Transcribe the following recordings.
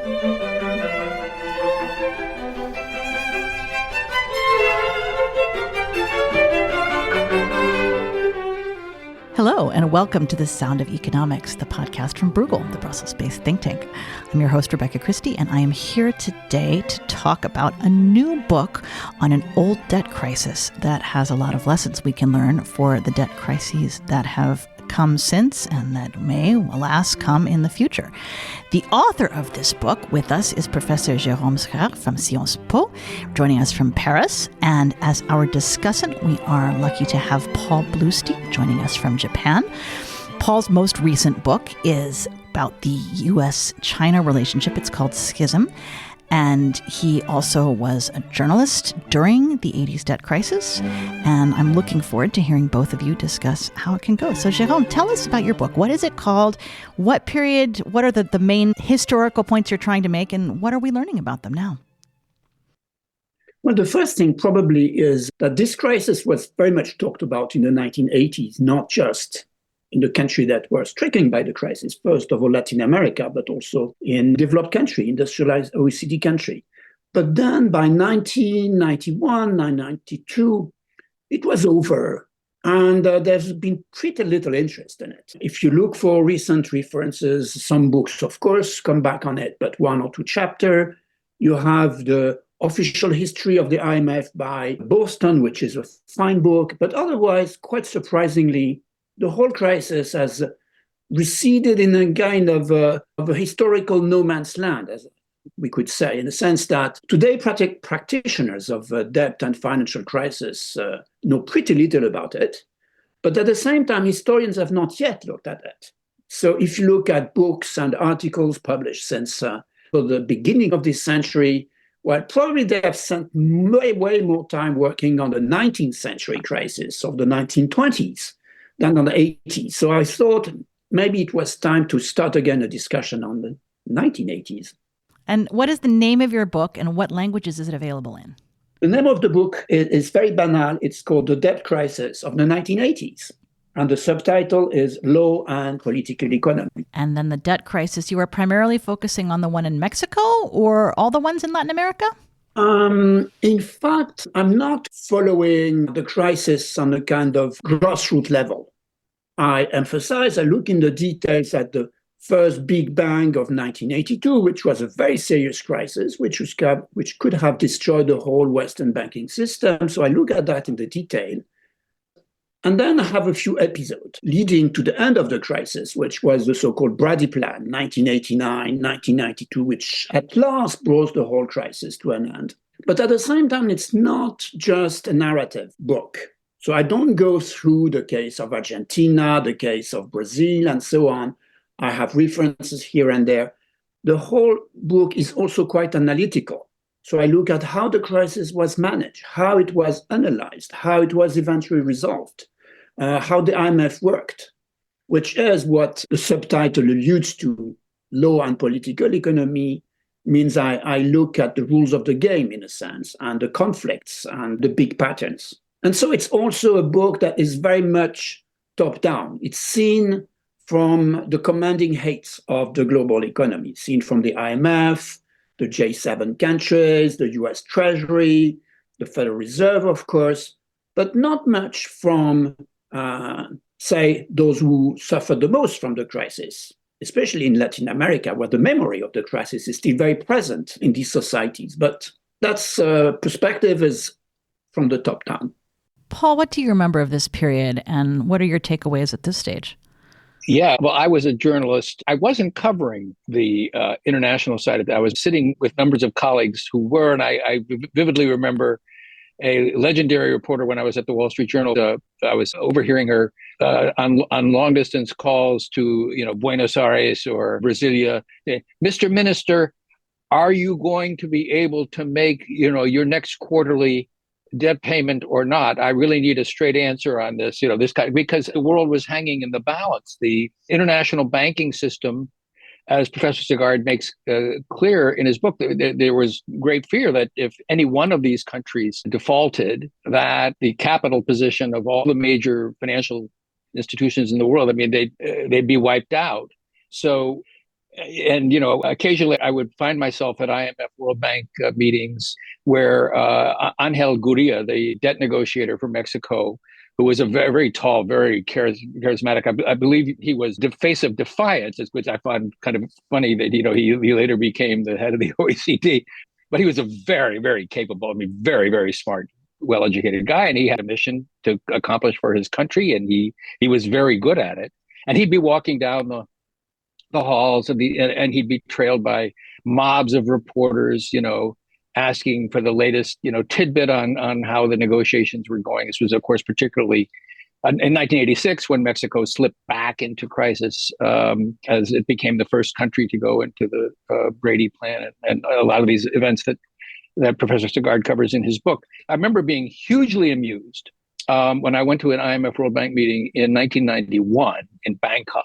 Hello, and welcome to The Sound of Economics, the podcast from Bruegel, the Brussels-based think tank. I'm your host, Rebecca Christie, and I am here today to talk about a new book on an old debt crisis that has a lot of lessons we can learn for the debt crises that have come since and that may, alas, come in the future. The author of this book with us is Professor Jérôme Schaer from Sciences Po, joining us from Paris. And as our discussant, we are lucky to have Paul Bluestein joining us from Japan. Paul's most recent book is about the U.S.-China relationship. It's called Schism. And he also was a journalist during the 80s debt crisis. And I'm looking forward to hearing both of you discuss how it can go. So, Jérôme, tell us about your book. What is it called? What period? What are the main historical points you're trying to make? And what are we learning about them now? Well, the first thing probably is that this crisis was very much talked about in the 1980s, not just in the country that were stricken by the crisis, first of all, Latin America, but also in developed country, industrialized OECD country. But then by 1991, 1992, it was over. And there's been pretty little interest in it. If you look for recent references, some books, of course, come back on it, but one or two chapters. You have the official history of the IMF by Boston, which is a fine book. But otherwise, quite surprisingly, the whole crisis has receded in a kind of a historical no man's land, as we could say, in the sense that today practitioners of debt and financial crisis know pretty little about it. But at the same time, historians have not yet looked at it. So if you look at books and articles published since the beginning of this century, well, probably they have spent way more time working on the 19th century crisis of the 1920s. Than on the 80s. So I thought maybe it was time to start again a discussion on the 1980s. And what is the name of your book and what languages is it available in? The name of the book is very banal. It's called The Debt Crisis of the 1980s. And the subtitle is Law and Political Economy. And then the debt crisis, you are primarily focusing on the one in Mexico or all the ones in Latin America? In fact, I'm not following the crisis on a kind of grassroots level. I look in the details at the first big bang of 1982, which was a very serious crisis, which could have destroyed the whole Western banking system. So I look at that in the detail. And then I have a few episodes leading to the end of the crisis, which was the so-called Brady Plan, 1989, 1992, which at last brought the whole crisis to an end. But at the same time, it's not just a narrative book. So I don't go through the case of Argentina, the case of Brazil, and so on. I have references here and there. The whole book is also quite analytical. So I look at how the crisis was managed, how it was analyzed, how it was eventually resolved. How the IMF worked, which is what the subtitle alludes to. Law and political economy means I look at the rules of the game, in a sense, and the conflicts and the big patterns. And so it's also a book that is very much top-down. It's seen from the commanding heights of the global economy, seen from the IMF, the G7 countries, the US Treasury, the Federal Reserve, of course, but not much from say, those who suffered the most from the crisis, especially in Latin America, where the memory of the crisis is still very present in these societies. But that's perspective is from the top down. Paul, what do you remember of this period, and what are your takeaways at this stage? Yeah, well, I was a journalist. I wasn't covering the international side of it. I was sitting with numbers of colleagues who were, and I vividly remember a legendary reporter when I was at the Wall Street Journal. I was overhearing her on long distance calls to Buenos Aires or Brasilia. Mr. Minister, are you going to be able to make your next quarterly debt payment or not? I really need a straight answer on this. Because the world was hanging in the balance. The international banking system, as Professor Sagard makes clear in his book, there was great fear that if any one of these countries defaulted, that the capital position of all the major financial institutions in the world, they'd be wiped out. So And, occasionally I would find myself at IMF World Bank meetings where Angel Gurria, the debt negotiator for Mexico, who was a very, very tall, very charismatic, I believe he was the face of defiance, which I find kind of funny that, he later became the head of the OECD. But he was a very, very capable, very, very smart, well-educated guy. And he had a mission to accomplish for his country. And he was very good at it. And he'd be walking down the halls and he'd be trailed by mobs of reporters, asking for the latest, tidbit on how the negotiations were going. This was, of course, particularly in 1986 when Mexico slipped back into crisis as it became the first country to go into the Brady Plan and a lot of these events that Professor Sagard covers in his book. I remember being hugely amused when I went to an IMF World Bank meeting in 1991 in Bangkok.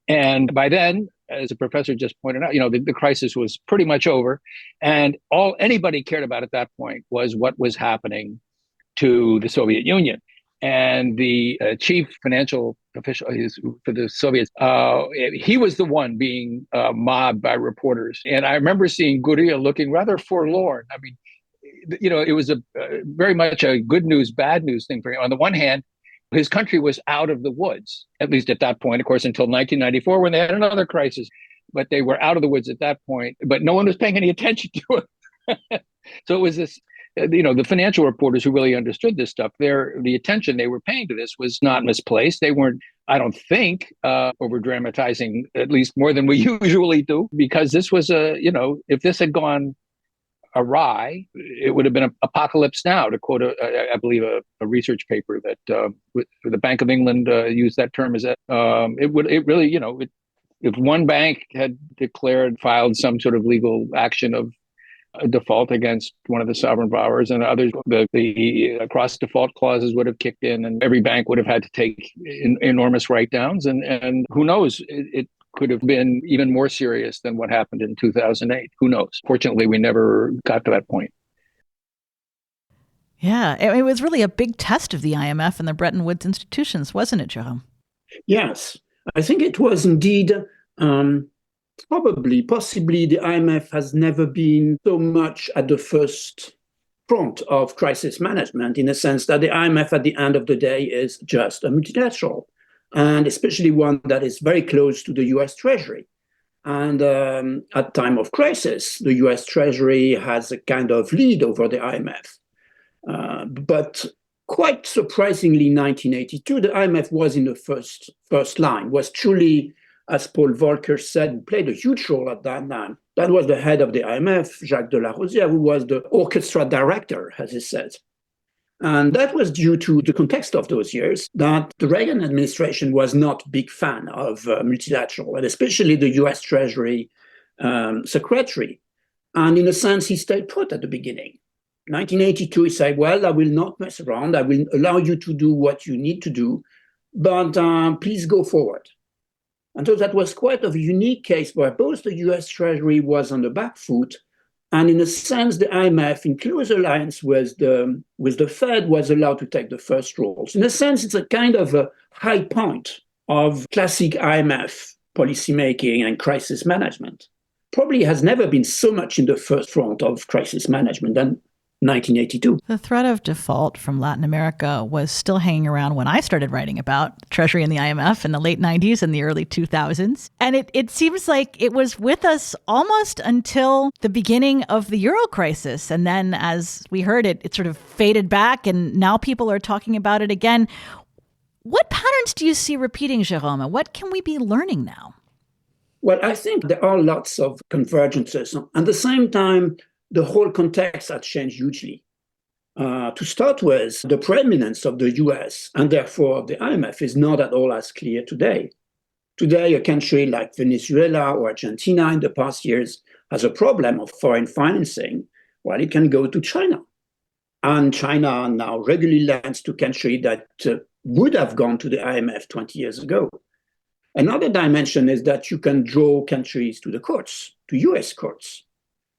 And by then, as the professor just pointed out, the crisis was pretty much over. And all anybody cared about at that point was what was happening to the Soviet Union. And the chief financial official for the Soviets, he was the one being mobbed by reporters. And I remember seeing Gurria looking rather forlorn. It was very much a good news, bad news thing for him. On the one hand, his country was out of the woods, at least at that point, of course, until 1994 when they had another crisis. But they were out of the woods at that point, but no one was paying any attention to it. So it was this, the financial reporters who really understood this stuff, the attention they were paying to this was not misplaced. They weren't, I don't think, over dramatizing at least more than we usually do, because this was if this had gone awry, it would have been an apocalypse now, to quote, I believe, a research paper that the Bank of England used that term as it really, if one bank had filed some sort of legal action of default against one of the sovereign borrowers, and others, the cross default clauses would have kicked in, and every bank would have had to take enormous write-downs, and who knows, it could have been even more serious than what happened in 2008. Who knows? Fortunately, we never got to that point. Yeah, it was really a big test of the IMF and the Bretton Woods institutions, wasn't it, Jerome? Yes, I think it was indeed. Possibly, the IMF has never been so much at the first front of crisis management, in the sense that the IMF at the end of the day is just a multilateral, and especially one that is very close to the US Treasury. And at time of crisis, the US Treasury has a kind of lead over the IMF. But quite surprisingly, 1982, the IMF was in the first line, was truly, as Paul Volcker said, played a huge role at that time. That was the head of the IMF, Jacques de Larosière, who was the orchestra director, as he said. And that was due to the context of those years, that the Reagan administration was not a big fan of multilateral, and especially the US Treasury secretary. And in a sense, he stayed put at the beginning. 1982, he said, well, I will not mess around. I will allow you to do what you need to do, but please go forward. And so that was quite a unique case where both the US Treasury was on the back foot, and in a sense, the IMF, in close alliance with the Fed, was allowed to take the first roles. In a sense, it's a kind of a high point of classic IMF policymaking and crisis management. Probably has never been so much in the first front of crisis management than 1982. The threat of default from Latin America was still hanging around when I started writing about Treasury and the IMF in the late 90s and the early 2000s. And it seems like it was with us almost until the beginning of the Euro crisis. And then, as we heard, it sort of faded back, and now people are talking about it again. What patterns do you see repeating, Jerome? What can we be learning now? Well, I think there are lots of convergences. At the same time, the whole context has changed hugely. To start with, the preeminence of the US and therefore the IMF is not at all as clear today. Today, a country like Venezuela or Argentina in the past years has a problem of foreign financing. Well, it can go to China. And China now regularly lends to countries that would have gone to the IMF 20 years ago. Another dimension is that you can draw countries to the courts, to US courts.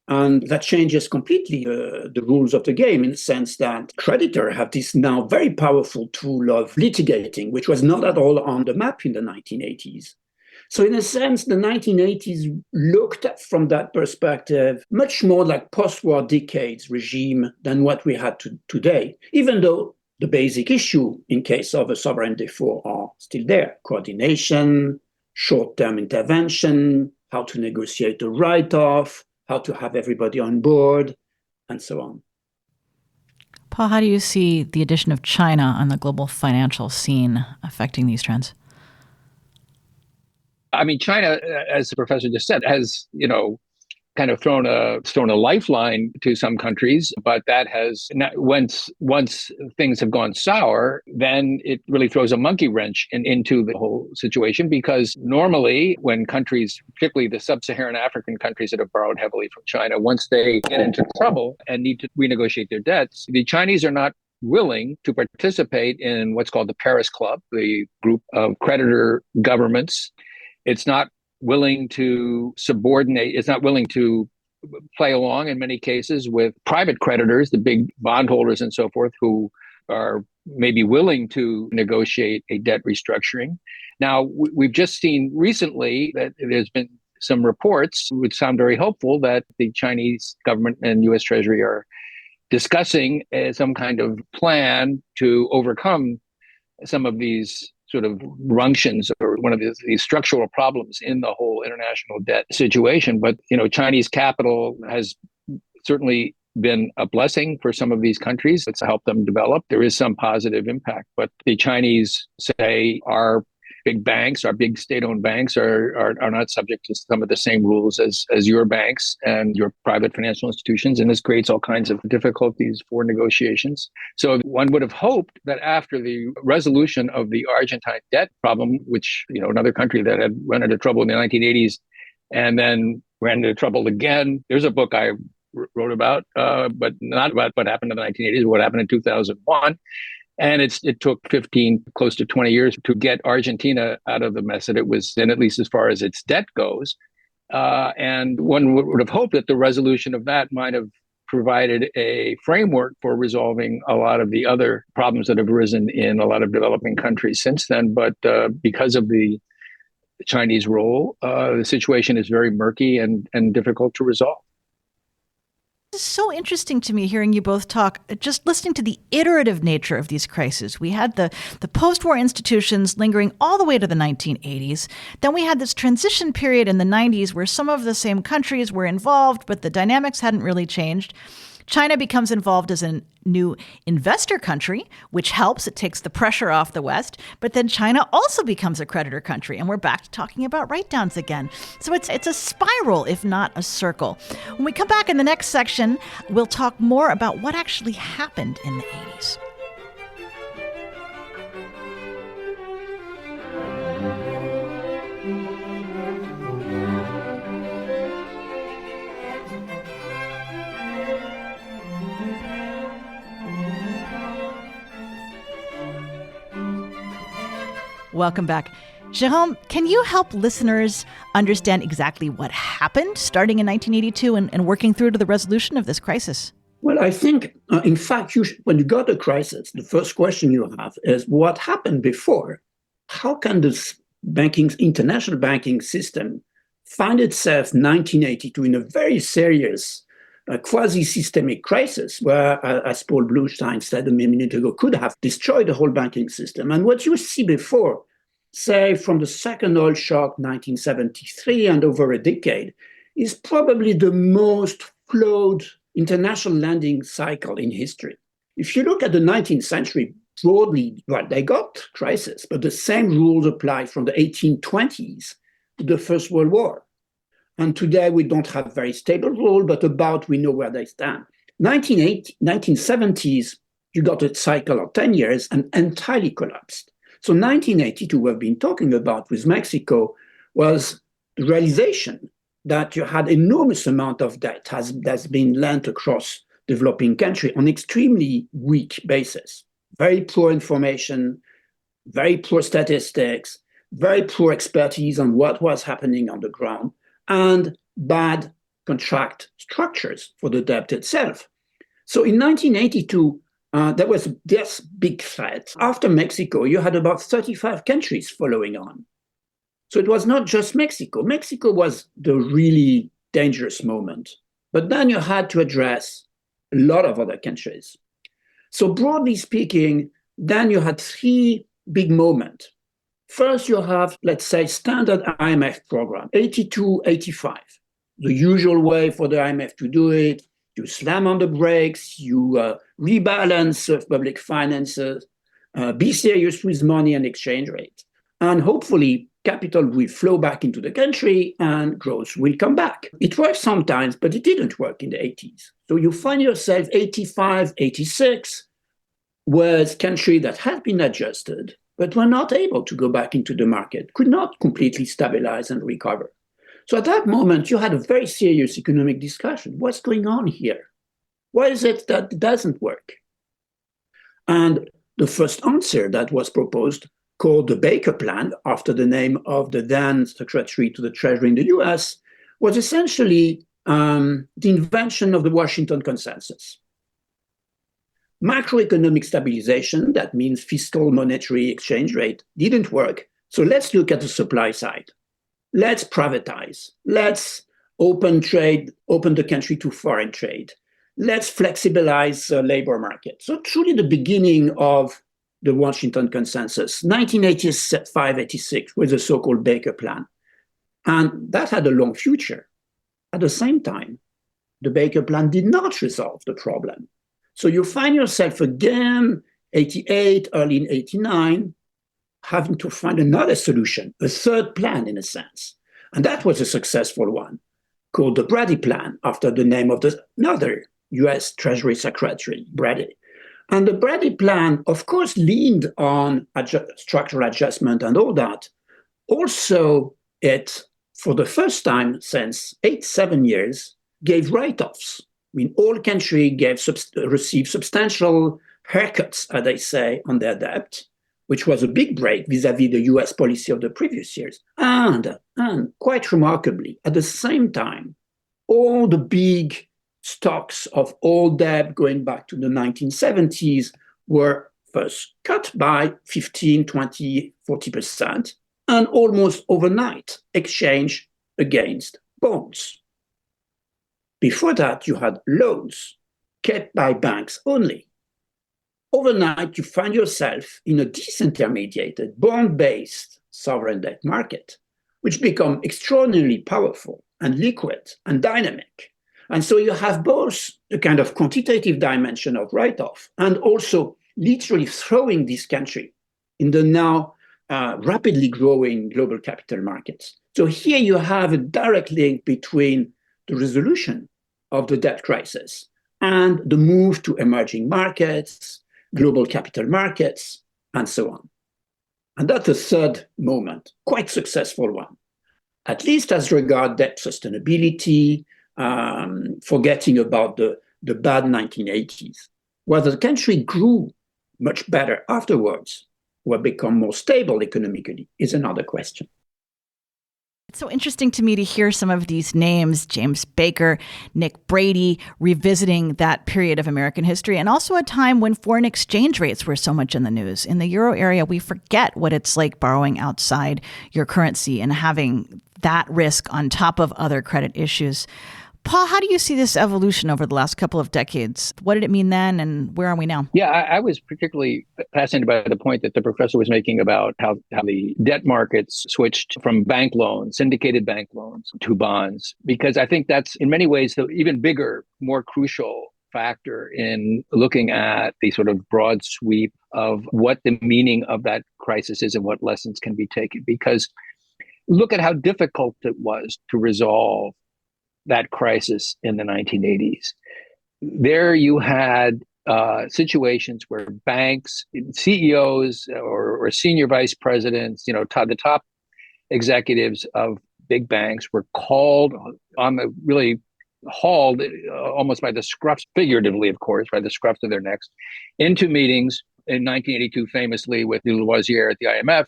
And that changes completely the rules of the game, in the sense that creditors have this now very powerful tool of litigating, which was not at all on the map in the 1980s. So in a sense, the 1980s looked at, from that perspective, much more like post-war decades regime than what we had today, even though the basic issue in case of a sovereign default are still there. Coordination, short-term intervention, how to negotiate the write-off, how to have everybody on board, and so on. Paul, how do you see the addition of China on the global financial scene affecting these trends? I mean, China, as the professor just said, has, kind of thrown a lifeline to some countries, but that has not, once things have gone sour, then it really throws a monkey wrench into the whole situation, because normally when countries, particularly the sub-Saharan African countries that have borrowed heavily from China, once they get into trouble and need to renegotiate their debts, the Chinese are not willing to participate in what's called the Paris Club, the group of creditor governments. It's not willing to subordinate, it's not willing to play along in many cases with private creditors, the big bondholders and so forth, who are maybe willing to negotiate a debt restructuring. Now, we've just seen recently that there's been some reports which sound very hopeful that the Chinese government and US Treasury are discussing some kind of plan to overcome some of these sort of runctions or one of these structural problems in the whole international debt situation. But, Chinese capital has certainly been a blessing for some of these countries. It's helped them develop. There is some positive impact, but the Chinese say our big banks, our big state-owned banks are not subject to some of the same rules as your banks and your private financial institutions. And this creates all kinds of difficulties for negotiations. So one would have hoped that after the resolution of the Argentine debt problem, which, another country that had run into trouble in the 1980s and then ran into trouble again. There's a book I wrote about, but not about what happened in the 1980s, what happened in 2001. And it took 15, close to 20 years to get Argentina out of the mess that it was in, at least as far as its debt goes. And one would have hoped that the resolution of that might have provided a framework for resolving a lot of the other problems that have arisen in a lot of developing countries since then. But because of the Chinese role, the situation is very murky and difficult to resolve. It's so interesting to me hearing you both talk, just listening to the iterative nature of these crises. We had the post-war institutions lingering all the way to the 1980s. Then we had this transition period in the 90s where some of the same countries were involved, but the dynamics hadn't really changed. China becomes involved as a new investor country, which helps. It takes the pressure off the West. But then China also becomes a creditor country, and we're back to talking about write-downs again. So it's a spiral, if not a circle. When we come back in the next section, we'll talk more about what actually happened in the 80s. Welcome back. Jérôme, can you help listeners understand exactly what happened starting in 1982 and working through to the resolution of this crisis? Well, I think, in fact, when you got a crisis, the first question you have is what happened before? How can this international banking system find itself in 1982 in a very serious quasi-systemic crisis where, as Paul Bluestein said a minute ago, could have destroyed the whole banking system? And what you see before, say from the second oil shock, 1973, and over a decade, is probably the most flawed international lending cycle in history. If you look at the 19th century broadly, well, they got crisis, but the same rules apply from the 1820s to the First World War. And today we don't have very stable rules, but about we know where they stand. 1970s, you got a cycle of 10 years and entirely collapsed. So 1982, we've been talking about with Mexico, was the realization that you had enormous amount of debt that's been lent across developing country on extremely weak basis. Very poor information, very poor statistics, very poor expertise on what was happening on the ground, and bad contract structures for the debt itself. So in 1982, there was this big threat. After Mexico, you had about 35 countries following on. So it was not just Mexico. Mexico was the really dangerous moment. But then you had to address a lot of other countries. So broadly speaking, then you had three big moments. First, you have, let's say, standard IMF program, 82, 85. The usual way for the IMF to do it. You slam on the brakes, you rebalance of public finances, be serious with money and exchange rate. And hopefully, capital will flow back into the country and growth will come back. It worked sometimes, but it didn't work in the 80s. So you find yourself 85, 86, with countries that had been adjusted, but were not able to go back into the market, could not completely stabilize and recover. So at that moment, you had a very serious economic discussion. What's going on here? Why is it that it doesn't work? And the first answer that was proposed, called the Baker Plan, after the name of the then Secretary to the Treasury in the US, was essentially the invention of the Washington Consensus. Macroeconomic stabilization, that means fiscal, monetary, exchange rate, didn't work. So let's look at the supply side. Let's privatize. Let's open trade, open the country to foreign trade. Let's flexibilize the labor market. So truly the beginning of the Washington Consensus, 1985-86, with the so-called Baker Plan. And that had a long future. At the same time, the Baker Plan did not resolve the problem. So you find yourself again, 88, early in 89, having to find another solution, a third plan in a sense. And that was a successful one, called the Brady Plan, after the name of another US Treasury Secretary, Brady. And the Brady Plan, of course, leaned on structural adjustment and all that. Also, it, for the first time since 7 years, gave write-offs. I mean, all countries received substantial haircuts, as they say, on their debt, which was a big break vis-à-vis the US policy of the previous years. And quite remarkably, at the same time, all the big stocks of old debt going back to the 1970s were first cut by 15, 20, 40%, and almost overnight exchanged against bonds. Before that, you had loans kept by banks only. Overnight, you find yourself in a disintermediated, bond-based sovereign debt market, which become extraordinarily powerful and liquid and dynamic. And so you have both the kind of quantitative dimension of write-off and also literally throwing this country in the now rapidly growing global capital markets. So here you have a direct link between the resolution of the debt crisis and the move to emerging markets, global capital markets, and so on. And that's the third moment, quite successful one, at least as regard debt sustainability, forgetting about the bad 1980s. Whether the country grew much better afterwards or become more stable economically is another question. It's so interesting to me to hear some of these names, James Baker, Nick Brady, revisiting that period of American history, and also a time when foreign exchange rates were so much in the news. In the euro area, we forget what it's like borrowing outside your currency and having that risk on top of other credit issues. Paul, how do you see this evolution over the last couple of decades? What did it mean then, and where are we now? Yeah, I was particularly fascinated by the point that the professor was making about how the debt markets switched from bank loans, syndicated bank loans, to bonds, because I think that's in many ways the even bigger, more crucial factor in looking at the sort of broad sweep of what the meaning of that crisis is and what lessons can be taken. Because look at how difficult it was to resolve that crisis in the 1980s. There you had situations where banks, CEOs or senior vice presidents, the top executives of big banks were called on the really hauled almost by the scruffs, figuratively, of course, by the scruffs of their necks, into meetings in 1982, famously with Lavoisier at the IMF.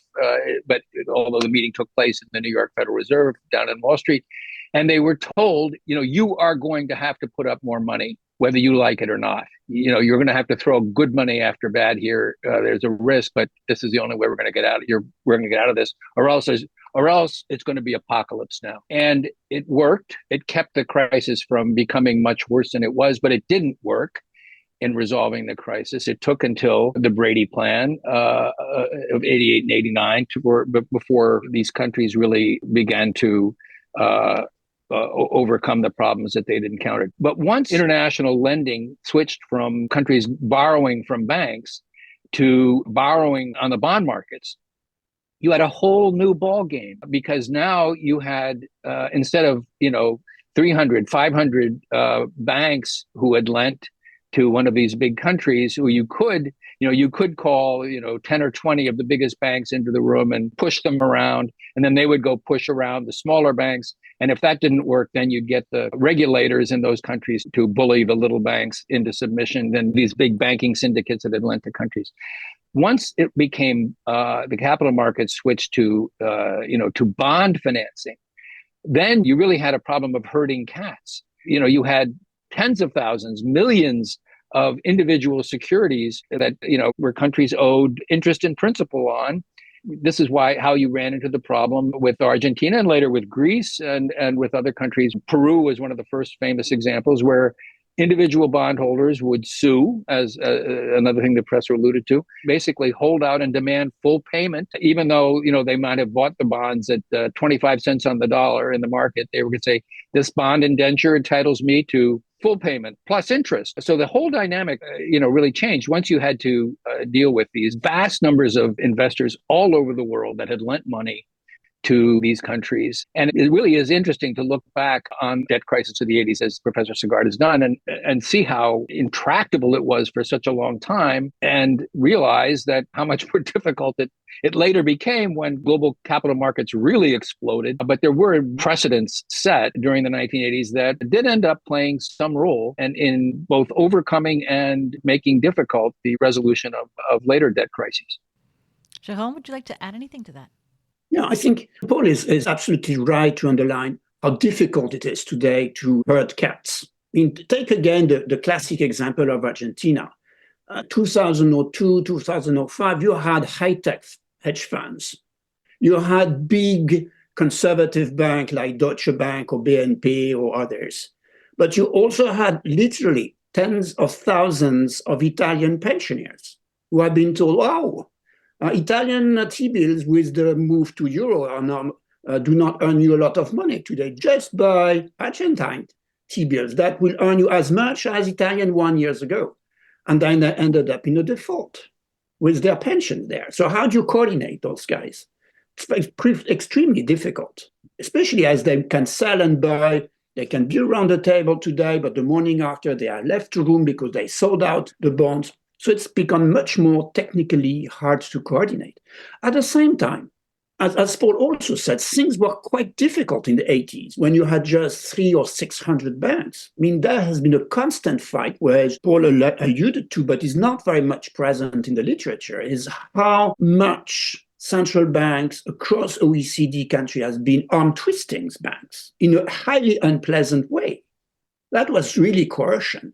But although the meeting took place in the New York Federal Reserve down in Wall Street, and they were told, you are going to have to put up more money, whether you like it or not. You're going to have to throw good money after bad here. There's a risk, but this is the only way we're going to get out of here. We're going to get out of this, or else or else it's going to be apocalypse now. And it worked. It kept the crisis from becoming much worse than it was, but it didn't work in resolving the crisis. It took until the Brady Plan of 88 and 89 before these countries really began to overcome the problems that they'd encountered. But once international lending switched from countries borrowing from banks to borrowing on the bond markets, you had a whole new ball game, because now you had, instead of 300, 500 banks who had lent to one of these big countries, who you could call 10 or 20 of the biggest banks into the room and push them around, and then they would go push around the smaller banks. And if that didn't work, then you'd get the regulators in those countries to bully the little banks into submission, then these big banking syndicates that had lent to countries. Once it became the capital markets switched to bond financing, then you really had a problem of herding cats. You had tens of thousands, millions of individual securities that where countries owed interest and principal on. This is how you ran into the problem with Argentina and later with Greece and with other countries. Peru was one of the first famous examples where individual bondholders would sue, as another thing the professor alluded to, basically hold out and demand full payment, even though they might have bought the bonds at 25 cents on the dollar in the market. They were going to say, this bond indenture entitles me to full payment plus interest. So the whole dynamic, really changed once you had to deal with these vast numbers of investors all over the world that had lent money to these countries. And it really is interesting to look back on debt crisis of the 80s, as Professor Sagard has done, and see how intractable it was for such a long time, and realize that how much more difficult it later became when global capital markets really exploded. But there were precedents set during the 1980s that did end up playing some role in both overcoming and making difficult the resolution of later debt crises. Jérôme, would you like to add anything to that? Yeah, I think Paul is absolutely right to underline how difficult it is today to herd cats. Take again the classic example of Argentina. 2002, 2005, you had high-tech hedge funds. You had big conservative banks like Deutsche Bank or BNP or others. But you also had literally tens of thousands of Italian pensioners who had been told, wow, Italian T-bills with the move to euro are now, do not earn you a lot of money today. Just buy Argentine T-bills that will earn you as much as Italian 1 year ago. And then they ended up in a default with their pensions there. So how do you coordinate those guys? It's extremely difficult, especially as they can sell and buy. They can be around the table today, but the morning after they are left to room because they sold out the bonds. So it's become much more technically hard to coordinate. At the same time, as Paul also said, things were quite difficult in the 80s when you had just 300 or 600 banks. There has been a constant fight, where Paul alluded to, but is not very much present in the literature, is how much central banks across OECD countries has been arm twisting banks in a highly unpleasant way. That was really coercion.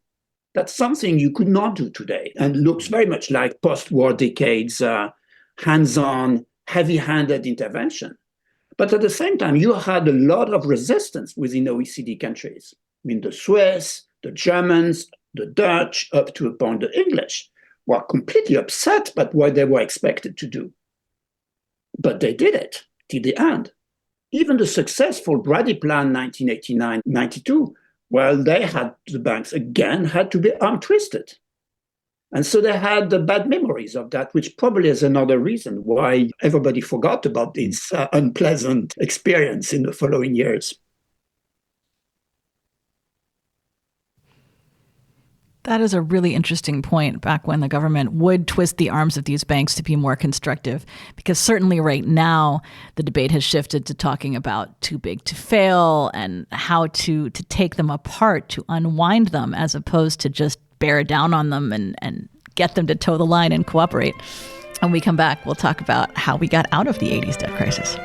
That's something you could not do today, and looks very much like post-war decades, hands-on, heavy-handed intervention. But at the same time, you had a lot of resistance within OECD countries. The Swiss, the Germans, the Dutch, up to a point the English, were completely upset by what they were expected to do. But they did it till the end. Even the successful Brady Plan 1989-92, well, the banks again had to be arm twisted. And so they had the bad memories of that, which probably is another reason why everybody forgot about this unpleasant experience in the following years. That is a really interesting point, back when the government would twist the arms of these banks to be more constructive, because certainly right now the debate has shifted to talking about too big to fail and how to take them apart, to unwind them, as opposed to just bear down on them and get them to toe the line and cooperate. When we come back, we'll talk about how we got out of the 80s debt crisis.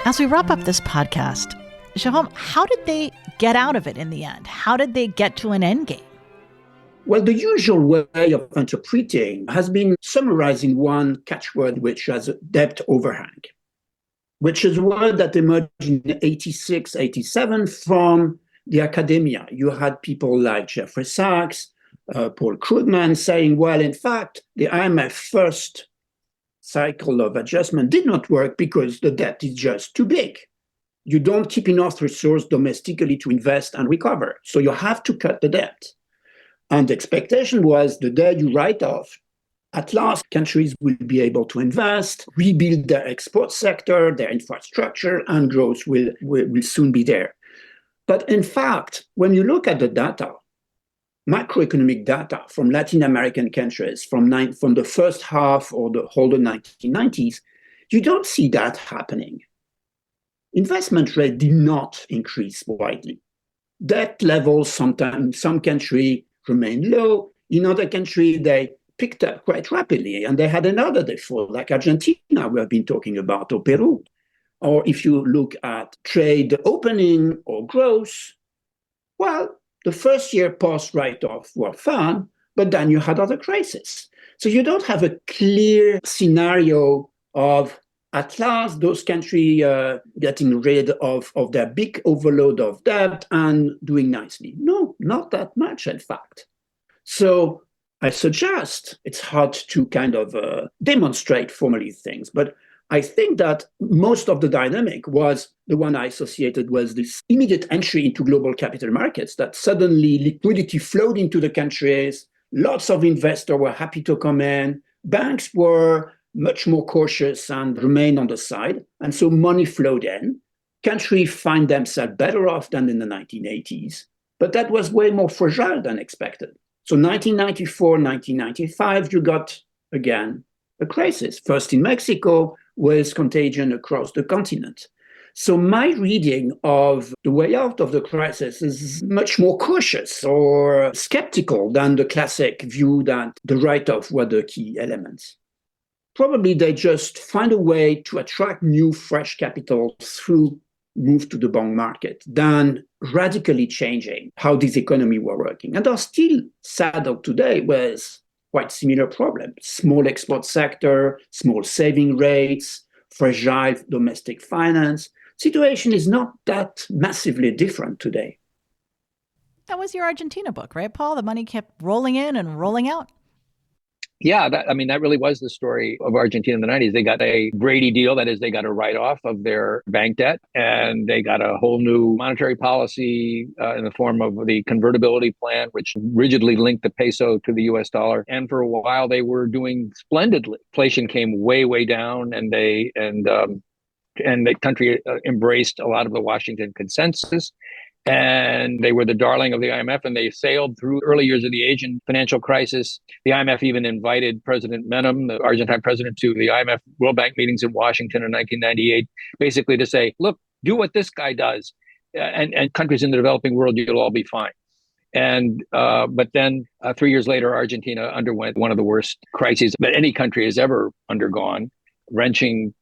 As we wrap up this podcast, Jérôme, how did they get out of it in the end? How did they get to an end game? Well, the usual way of interpreting has been summarizing one catchword, which has a debt overhang, which is a word that emerged in 86, 87 from the academia. You had people like Jeffrey Sachs, Paul Krugman saying, well, in fact, the IMF first cycle of adjustment did not work because the debt is just too big. You don't keep enough resource domestically to invest and recover. So you have to cut the debt. And the expectation was the day you write off, at last countries will be able to invest, rebuild their export sector, their infrastructure, and growth will soon be there. But in fact, when you look at the data, macroeconomic data from Latin American countries from the first half or the whole of the 1990s, you don't see that happening. Investment rate did not increase widely. Debt levels sometimes in some countries remained low. In other countries, they picked up quite rapidly, and they had another default, like Argentina, we have been talking about, or Peru. Or if you look at trade opening or growth, well, the first year post write-off were fun, but then you had other crises. So you don't have a clear scenario of, at last, those countries getting rid of their big overload of debt and doing nicely. No, not that much, in fact. So I suggest it's hard to kind of demonstrate formally things, but I think that most of the dynamic was the one I associated with this immediate entry into global capital markets, that suddenly liquidity flowed into the countries, lots of investors were happy to come in, banks were much more cautious and remained on the side. And so money flowed in. Countries find themselves better off than in the 1980s, but that was way more fragile than expected. So 1994, 1995, you got, again, a crisis, first in Mexico, with contagion across the continent. So my reading of the way out of the crisis is much more cautious or skeptical than the classic view that the write-off were the key elements. Probably they just find a way to attract new, fresh capital through move to the bond market than radically changing how this economy were working. And are still saddled today with quite similar problems. Small export sector, small saving rates, fragile domestic finance. Situation is not that massively different today. That was your Argentina book, right, Paul? The money kept rolling in and rolling out. Yeah, that really was the story of Argentina in the 90s. They got a Brady deal. That is, they got a write-off of their bank debt, and they got a whole new monetary policy in the form of the convertibility plan, which rigidly linked the peso to the US dollar. And for a while, they were doing splendidly. Inflation came way, way down, and the country embraced a lot of the Washington consensus. And they were the darling of the IMF, and they sailed through early years of the Asian financial crisis. The IMF even invited President Menem, the Argentine president, to the IMF World Bank meetings in Washington in 1998, basically to say, look, do what this guy does, and countries in the developing world, you'll all be fine. And but then 3 years later, Argentina underwent one of the worst crises that any country has ever undergone. Wrenching,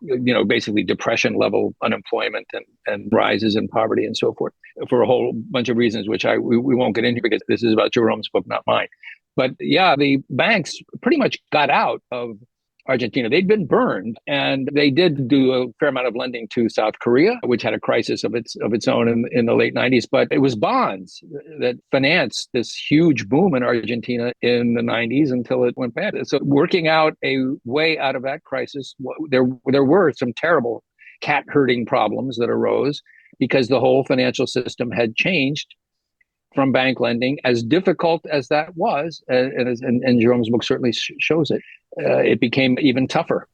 basically depression level unemployment and rises in poverty and so forth, for a whole bunch of reasons, which we won't get into because this is about Jérôme's book, not mine. But yeah, the banks pretty much got out of Argentina. They'd been burned, and they did do a fair amount of lending to South Korea, which had a crisis of its own in the late 90s. But it was bonds that financed this huge boom in Argentina in the 90s until it went bad. So working out a way out of that crisis, there were some terrible cat herding problems that arose because the whole financial system had changed from bank lending. As difficult as that was, and Jérôme's book certainly shows it, it became even tougher.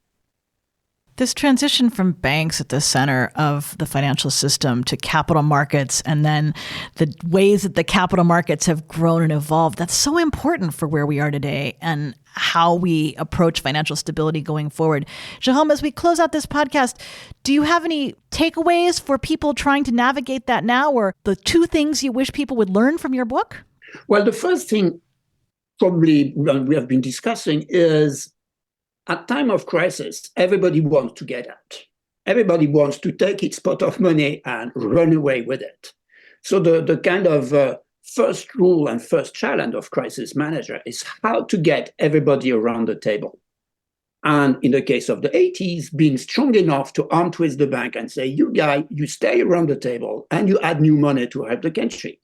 This transition from banks at the center of the financial system to capital markets, and then the ways that the capital markets have grown and evolved, that's so important for where we are today and how we approach financial stability going forward. Jérôme, as we close out this podcast, do you have any takeaways for people trying to navigate that now, or the two things you wish people would learn from your book? Well, the first thing probably we have been discussing is at time of crisis, everybody wants to get out. Everybody wants to take its pot of money and run away with it. So the kind of first rule and first challenge of crisis manager is how to get everybody around the table. And in the case of the 80s, being strong enough to arm twist the bank and say, you guys, you stay around the table and you add new money to help the country.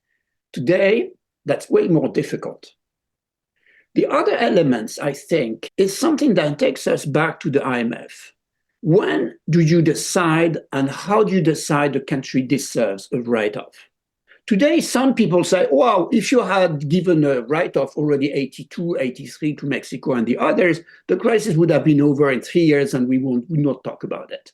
Today, that's way more difficult. The other elements, I think, is something that takes us back to the IMF. When do you decide and how do you decide the country deserves a write-off? Today, some people say, wow, if you had given a write-off already 82, 83 to Mexico and the others, the crisis would have been over in 3 years and we would not talk about it.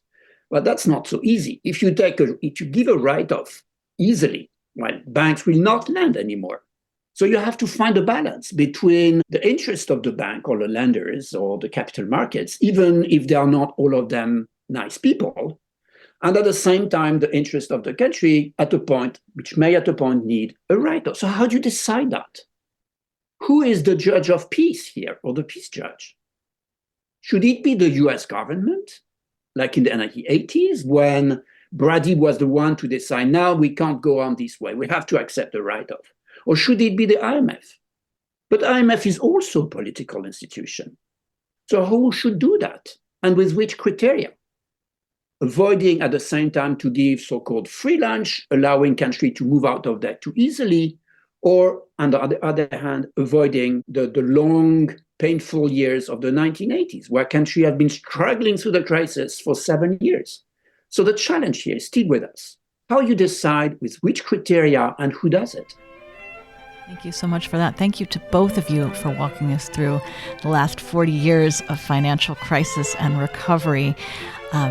But that's not so easy. If you give a write-off easily, well, banks will not lend anymore. So you have to find a balance between the interest of the bank or the lenders or the capital markets, even if they are not all of them nice people, and at the same time, the interest of the country which may at a point need a write-off. So how do you decide that? Who is the judge of peace here, or the peace judge? Should it be the US government, like in the 1980s, when Brady was the one to decide, now we can't go on this way, we have to accept the write-off? Or should it be the IMF? But IMF is also a political institution. So who should do that? And with which criteria? Avoiding at the same time to give so-called free lunch, allowing country to move out of debt too easily, or on the other hand, avoiding the long, painful years of the 1980s, where country had been struggling through the crisis for 7 years. So the challenge here is still with us. How you decide with which criteria and who does it? Thank you so much for that. Thank you to both of you for walking us through the last 40 years of financial crisis and recovery.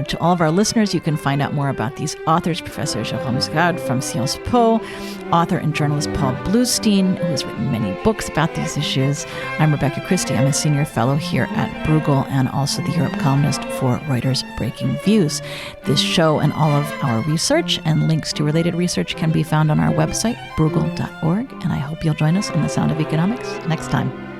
To all of our listeners, you can find out more about these authors, Professor Jérôme Sgad from Sciences Po, author and journalist Paul Bluestein, who has written many books about these issues. I'm Rebecca Christie. I'm a senior fellow here at Bruegel and also the Europe columnist for Reuters Breaking Views. This show and all of our research and links to related research can be found on our website, bruegel.org, and I hope you'll join us on The Sound of Economics next time.